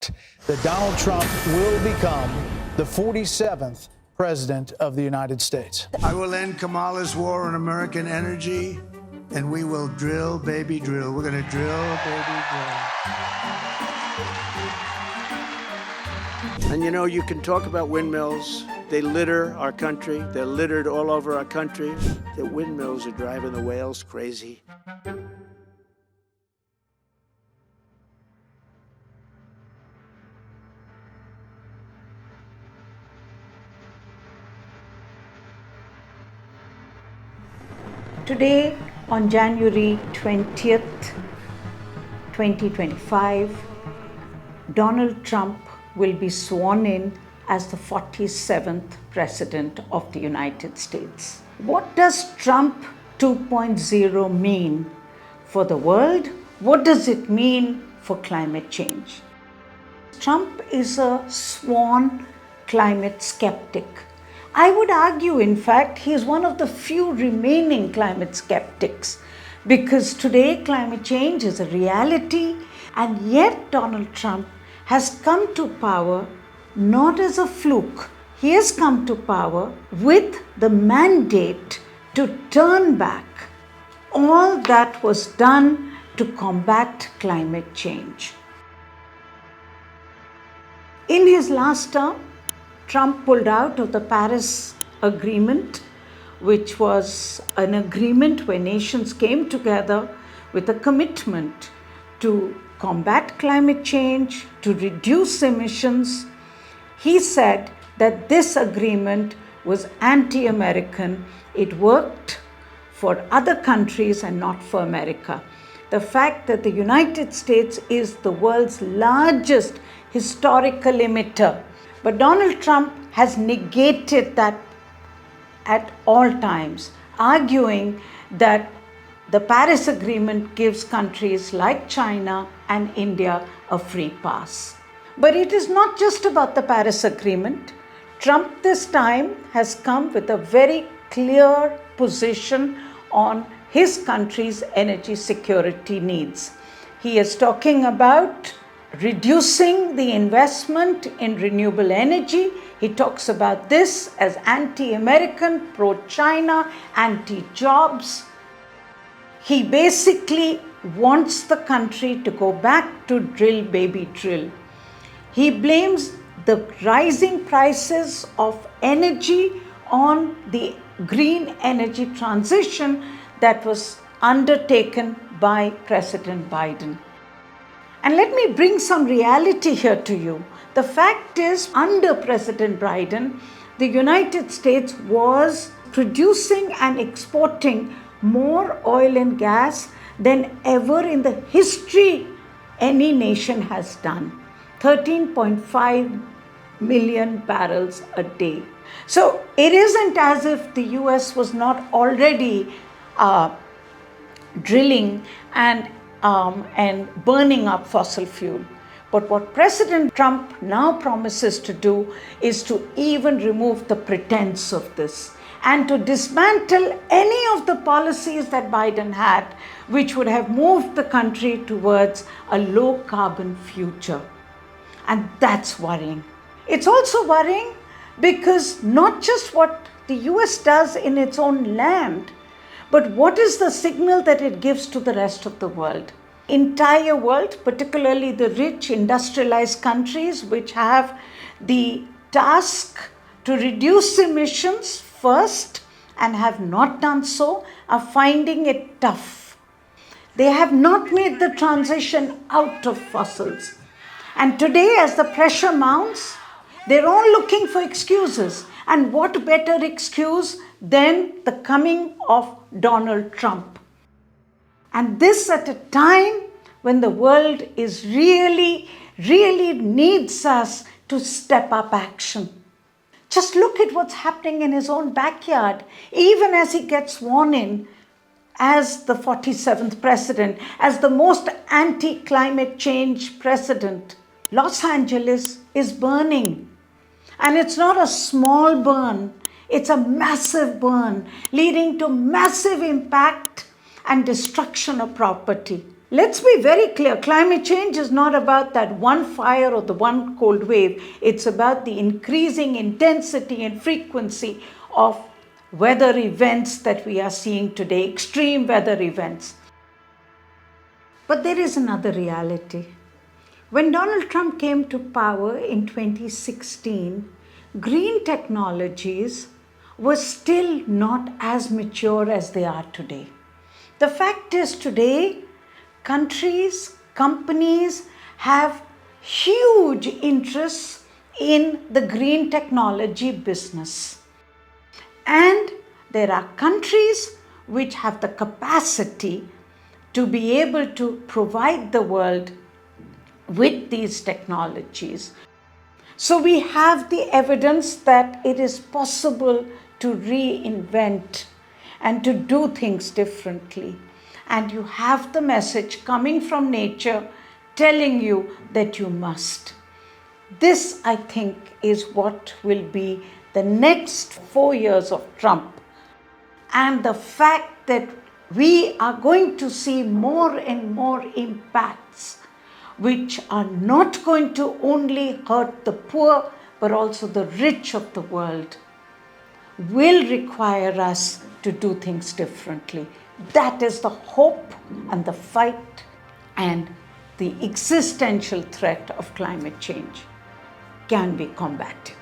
that Donald Trump will become the 47th President of the United States. I will end Kamala's war on American energy, and we will drill, baby, drill. We're going to drill, baby, drill. And you know, you can talk about windmills. They litter our country. They're littered all over our country. The windmills are driving the whales crazy. Today, on January 20th, 2025, Donald Trump will be sworn in as the 47th President of the United States. What does Trump 2.0 mean for the world? What does it mean for climate change? Trump is a sworn climate skeptic. I would argue, in fact, he is one of the few remaining climate skeptics, because today climate change is a reality, and yet Donald Trump has come to power not as a fluke. He has come to power with the mandate to turn back all that was done to combat climate change. In his last term, Trump pulled out of the Paris Agreement, which was an agreement where nations came together with a commitment to combat climate change, to reduce emissions. He said that this agreement was anti-American. It worked for other countries and not for America. The fact that the United States is the world's largest historical emitter, but Donald Trump has negated that at all times, arguing that the Paris Agreement gives countries like China and India a free pass. But it is not just about the Paris Agreement. Trump this time has come with a very clear position on his country's energy security needs. He is talking about reducing the investment in renewable energy. He talks about this as anti-American, pro-China, anti-jobs. He basically wants the country to go back to drill, baby, drill. He blames the rising prices of energy on the green energy transition that was undertaken by President Biden. And let me bring some reality here to you. The fact is, under President Biden, the United States was producing and exporting more oil and gas than ever in the history any nation has done. 13.5 million barrels a day. So it isn't as if the US was not already drilling and burning up fossil fuel. But what President Trump now promises to do is to even remove the pretense of this and to dismantle any of the policies that Biden had, which would have moved the country towards a low carbon future. And that's worrying. It's also worrying because not just what the US does in its own land, but what is the signal that it gives to the rest of the world? Entire world, particularly the rich industrialized countries which have the task to reduce emissions first and have not done so, are finding it tough. They have not made the transition out of fossils. And today, as the pressure mounts, they're all looking for excuses. And what better excuse than the coming of Donald Trump? And this at a time when the world is really needs us to step up action. Just look at what's happening in his own backyard, even as he gets sworn in as the 47th president, as the most anti-climate change president. Los Angeles is burning. And it's not a small burn, it's a massive burn, leading to massive impact and destruction of property. Let's be very clear. Climate change is not about that one fire or the one cold wave. It's about the increasing intensity and frequency of weather events that we are seeing today, extreme weather events. But there is another reality. When Donald Trump came to power in 2016, green technologies were still not as mature as they are today. The fact is, today, countries, companies have huge interests in the green technology business. And there are countries which have the capacity to be able to provide the world with these technologies. So we have the evidence that it is possible to reinvent and to do things differently. And you have the message coming from nature telling you that you must. This, I think, is what will be the next 4 years of Trump. And the fact that we are going to see more and more impacts which are not going to only hurt the poor but also the rich of the world will require us to do things differently. That is the hope and the fight and the existential threat of climate change can be combated.